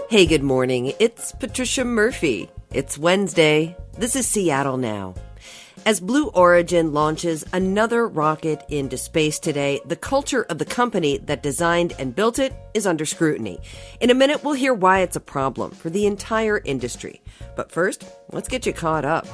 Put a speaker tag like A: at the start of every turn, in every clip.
A: Hey, good morning. It's Patricia Murphy. It's Wednesday. This is Seattle Now. As Blue Origin launches another rocket into space today, the culture of the company that designed and built it is under scrutiny. In a minute, we'll hear why it's a problem for the entire industry. But first, let's get you caught up.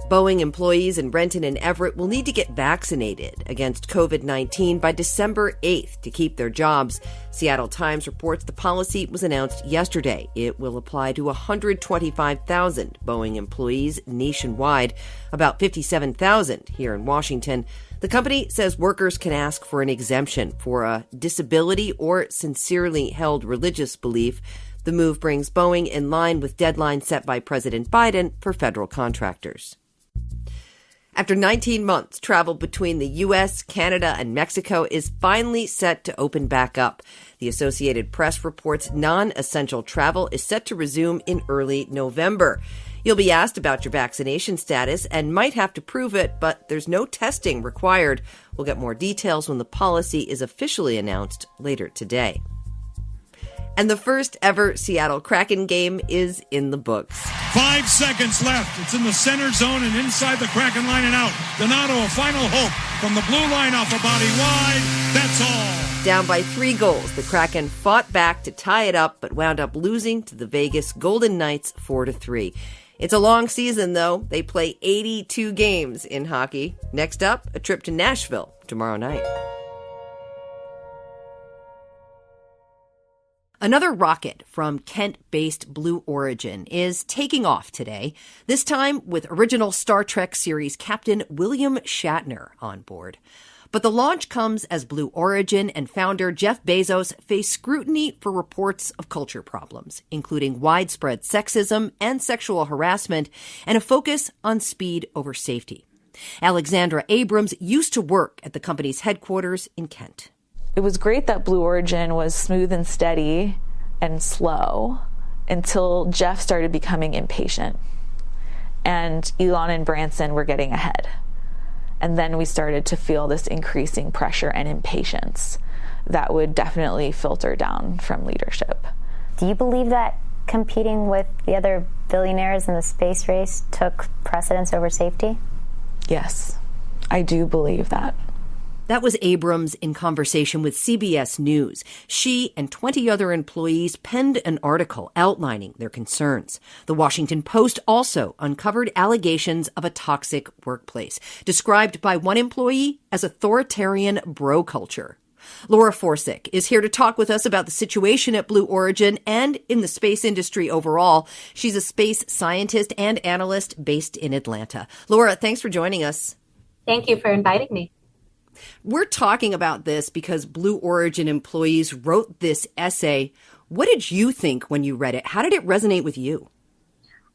A: Boeing employees in Renton and Everett will need to get vaccinated against COVID-19 by December 8th to keep their jobs. Seattle Times reports the policy was announced yesterday. It will apply to 125,000 Boeing employees nationwide, about 57,000 here in Washington. The company says workers can ask for an exemption for a disability or sincerely held religious belief. The move brings Boeing in line with deadlines set by President Biden for federal contractors. After 19 months, travel between the U.S., Canada, and Mexico is finally set to open back up. The Associated Press reports non-essential travel is set to resume in early November. You'll be asked about your vaccination status and might have to prove it, but there's no testing required. We'll get more details when the policy is officially announced later today. And the first ever Seattle Kraken game is in the books.
B: 5 seconds left. It's in the center zone and inside the Kraken line and out. Donato, a final hope from the blue line off a body wide. That's all.
A: Down by 3 goals, the Kraken fought back to tie it up, but wound up losing to the Vegas Golden Knights 4-3. It's a long season, though. They play 82 games in hockey. Next up, a trip to Nashville tomorrow night. Another rocket from Kent-based Blue Origin is taking off today, this time with original Star Trek series Captain William Shatner on board. But the launch comes as Blue Origin and founder Jeff Bezos face scrutiny for reports of culture problems, including widespread sexism and sexual harassment, and a focus on speed over safety. Alexandra Abrams used to work at the company's headquarters in Kent.
C: It was great that Blue Origin was smooth and steady and slow until Jeff started becoming impatient and Elon and Branson were getting ahead. And then we started to feel this increasing pressure and impatience that would definitely filter down from leadership.
D: Do you believe that competing with the other billionaires in the space race took precedence over safety?
C: Yes, I do believe that.
A: That was Abrams in conversation with CBS News. She and 20 other employees penned an article outlining their concerns. The Washington Post also uncovered allegations of a toxic workplace, described by one employee as authoritarian bro culture. Laura Forczyk is here to talk with us about the situation at Blue Origin and in the space industry overall. She's a space scientist and analyst based in Atlanta. Laura, thanks for joining us.
E: Thank you for inviting me.
A: We're talking about this because Blue Origin employees wrote this essay. What did you think when you read it? How did it resonate with you?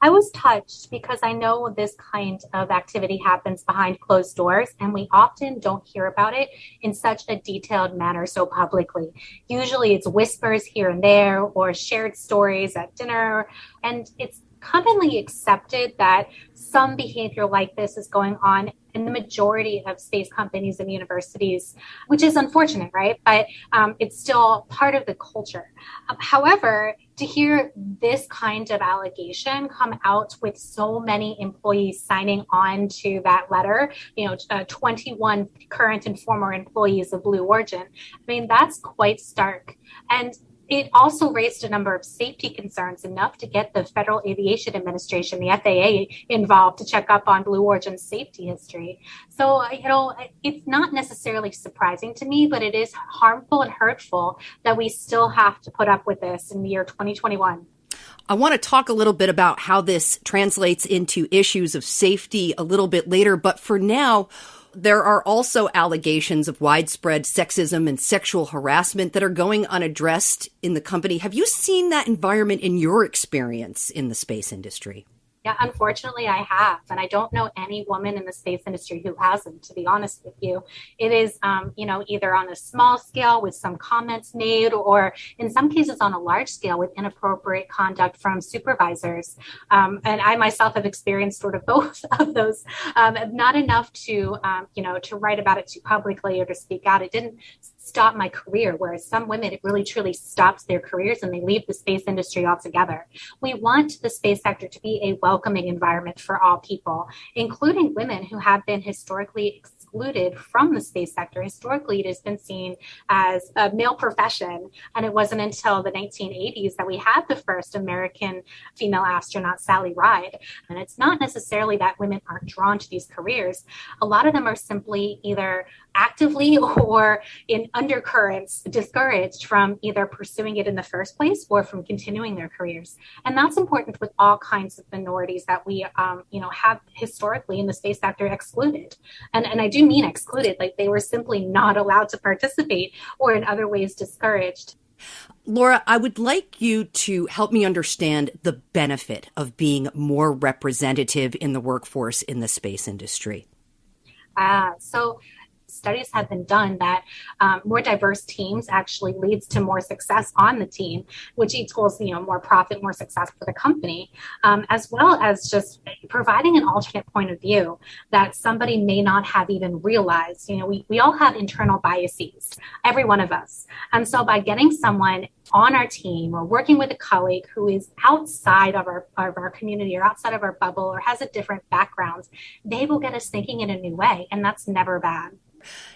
E: I was touched because I know this kind of activity happens behind closed doors, and we often don't hear about it in such a detailed manner so publicly. Usually it's whispers here and there or shared stories at dinner, and it's commonly accepted that some behavior like this is going on in the majority of space companies and universities, which is unfortunate, right? But it's still part of the culture. However, to hear this kind of allegation come out with so many employees signing on to that letter, 21 current and former employees of Blue Origin, I mean, that's quite stark. And it also raised a number of safety concerns, enough to get the Federal Aviation Administration, the FAA, involved to check up on Blue Origin's safety history. So, it's not necessarily surprising to me, but it is harmful and hurtful that we still have to put up with this in the year 2021.
A: I want to talk a little bit about how this translates into issues of safety a little bit later, but for now, there are also allegations of widespread sexism and sexual harassment that are going unaddressed in the company. Have you seen that environment in your experience in the space industry?
E: Yeah, unfortunately, I have. And I don't know any woman in the space industry who hasn't, to be honest with you. It is, either on a small scale with some comments made, or in some cases on a large scale with inappropriate conduct from supervisors. And I myself have experienced sort of both of those, not enough to write about it too publicly or to speak out. It didn't stop my career, whereas some women, it really truly stops their careers and they leave the space industry altogether. We want the space sector to be a welcoming environment for all people, including women who have been historically excluded from the space sector. Historically, it has been seen as a male profession, and it wasn't until the 1980s that we had the first American female astronaut, Sally Ride. And it's not necessarily that women aren't drawn to these careers. A lot of them are simply either actively or in undercurrents discouraged from either pursuing it in the first place or from continuing their careers. And that's important with all kinds of minorities that we have historically in the space sector excluded. And I do mean excluded, like they were simply not allowed to participate or in other ways discouraged.
A: Laura, I would like you to help me understand the benefit of being more representative in the workforce in the space industry.
E: So studies have been done that more diverse teams actually leads to more success on the team, which equals, more profit, more success for the company, as well as just providing an alternate point of view that somebody may not have even realized. We all have internal biases, every one of us. And so by getting someone on our team or working with a colleague who is outside of our community or outside of our bubble or has a different background, they will get us thinking in a new way. And that's never bad.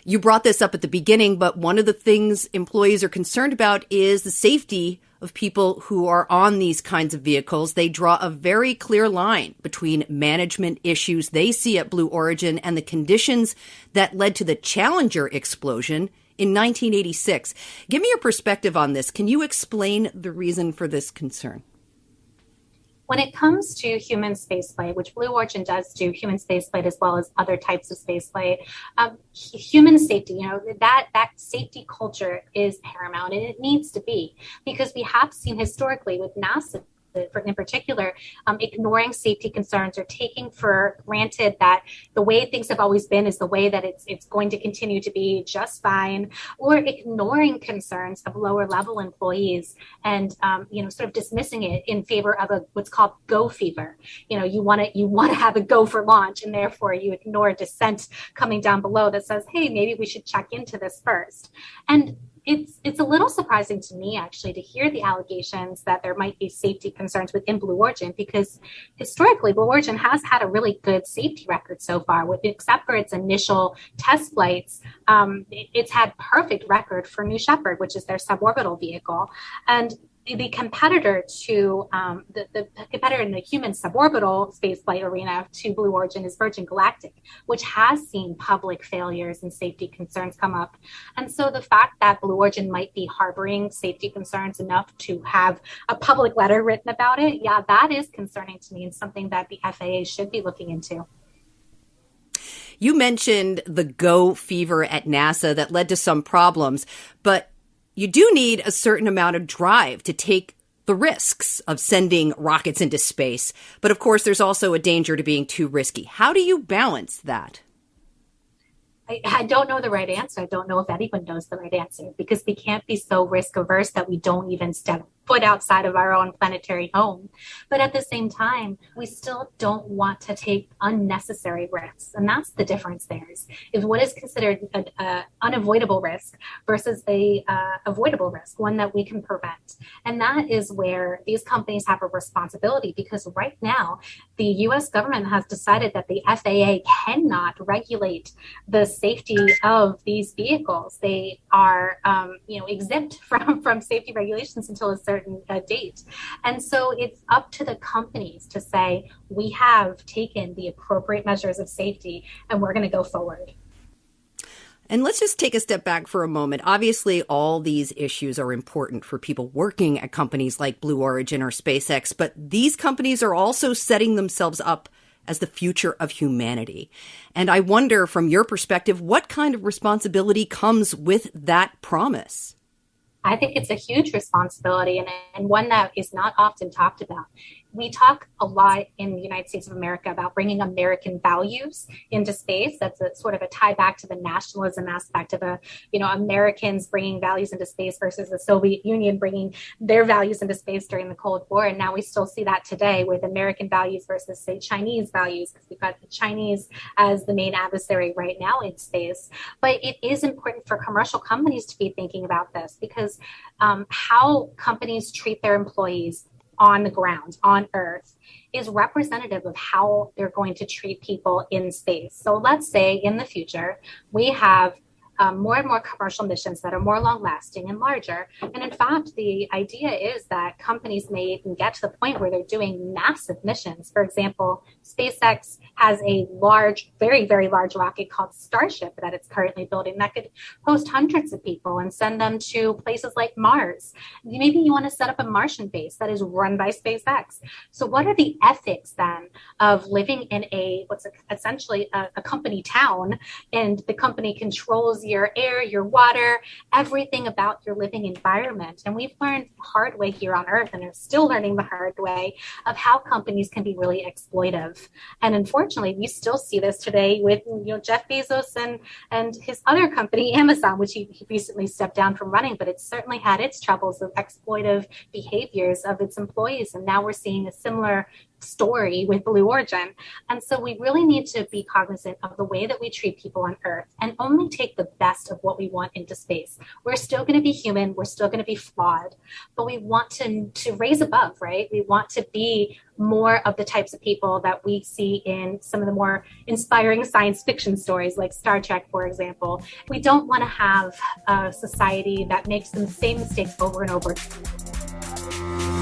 A: You brought this up at the beginning, but one of the things employees are concerned about is the safety of people who are on these kinds of vehicles. They draw a very clear line between management issues they see at Blue Origin and the conditions that led to the Challenger explosion in 1986. Give me your perspective on this. Can you explain the reason for this concern?
E: When it comes to human spaceflight, which Blue Origin does do human spaceflight as well as other types of spaceflight, human safety, that safety culture is paramount, and it needs to be, because we have seen historically with NASA in particular, ignoring safety concerns or taking for granted that the way things have always been is the way that it's going to continue to be just fine, or ignoring concerns of lower level employees and sort of dismissing it in favor of what's called go fever. You want to have a go for launch, and therefore you ignore dissent coming down below that says, hey, maybe we should check into this first. And it's a little surprising to me, actually, to hear the allegations that there might be safety concerns within Blue Origin, because historically, Blue Origin has had a really good safety record so far, except for its initial test flights. It's had perfect record for New Shepard, which is their suborbital vehicle. And the competitor to the competitor in the human suborbital spaceflight arena to Blue Origin is Virgin Galactic, which has seen public failures and safety concerns come up. And so the fact that Blue Origin might be harboring safety concerns enough to have a public letter written about it, yeah, that is concerning to me and something that the FAA should be looking into.
A: You mentioned the go fever at NASA that led to some problems, but you do need a certain amount of drive to take the risks of sending rockets into space. But of course, there's also a danger to being too risky. How do you balance that?
E: I don't know the right answer. I don't know if anyone knows the right answer, because we can't be so risk averse that we don't even step foot outside of our own planetary home. But at the same time, we still don't want to take unnecessary risks. And that's the difference there is what is considered an unavoidable risk versus a avoidable risk, one that we can prevent. And that is where these companies have a responsibility, because right now, the U.S. government has decided that the FAA cannot regulate the safety of these vehicles. They are, exempt from safety regulations until a certain date. And so it's up to the companies to say, we have taken the appropriate measures of safety and we're going to go forward.
A: And let's just take a step back for a moment. Obviously, all these issues are important for people working at companies like Blue Origin or SpaceX, but these companies are also setting themselves up as the future of humanity. And I wonder, from your perspective, what kind of responsibility comes with that promise?
E: I think it's a huge responsibility and one that is not often talked about. we talk a lot in the United States of America about bringing American values into space. That's a sort of a tie back to the nationalism aspect of Americans bringing values into space versus the Soviet Union bringing their values into space during the Cold War. And now we still see that today with American values versus, say, Chinese values, because we've got the Chinese as the main adversary right now in space. But it is important for commercial companies to be thinking about this, because how companies treat their employees on the ground, on Earth, is representative of how they're going to treat people in space. So let's say in the future, we have more and more commercial missions that are more long-lasting and larger. And in fact, the idea is that companies may even get to the point where they're doing massive missions. For example, SpaceX has a large, very, very large rocket called Starship that it's currently building that could host hundreds of people and send them to places like Mars. Maybe you want to set up a Martian base that is run by SpaceX. So what are the ethics then of living in essentially a company town, and the company controls your air, your water, everything about your living environment? And we've learned the hard way here on Earth, and are still learning the hard way, of how companies can be really exploitive. And unfortunately, we still see this today with Jeff Bezos and his other company, Amazon, which he recently stepped down from running, but it's certainly had its troubles of exploitive behaviors of its employees. And now we're seeing a similar story with Blue Origin. And so we really need to be cognizant of the way that we treat people on Earth, and only take the best of what we want into space. We're still going to be human. We're still going to be flawed, but we want to raise above, right? We want to be more of the types of people that we see in some of the more inspiring science fiction stories like Star Trek, for example. We don't want to have a society that makes the same mistakes over and over.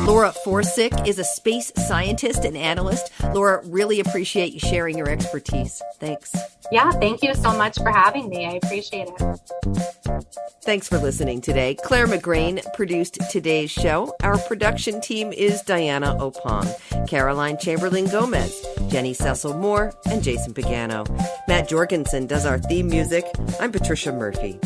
A: Laura Forczyk is a space scientist and analyst. Laura, really appreciate you sharing your expertise. Thanks.
E: Yeah, thank you so much for having me. I appreciate it.
A: Thanks for listening today. Clare McGrane produced today's show. Our production team is Diana Opong, Caroline Chamberlain Gomez, Jenny Cecil Moore, and Jason Pagano. Matt Jorgensen does our theme music. I'm Patricia Murphy.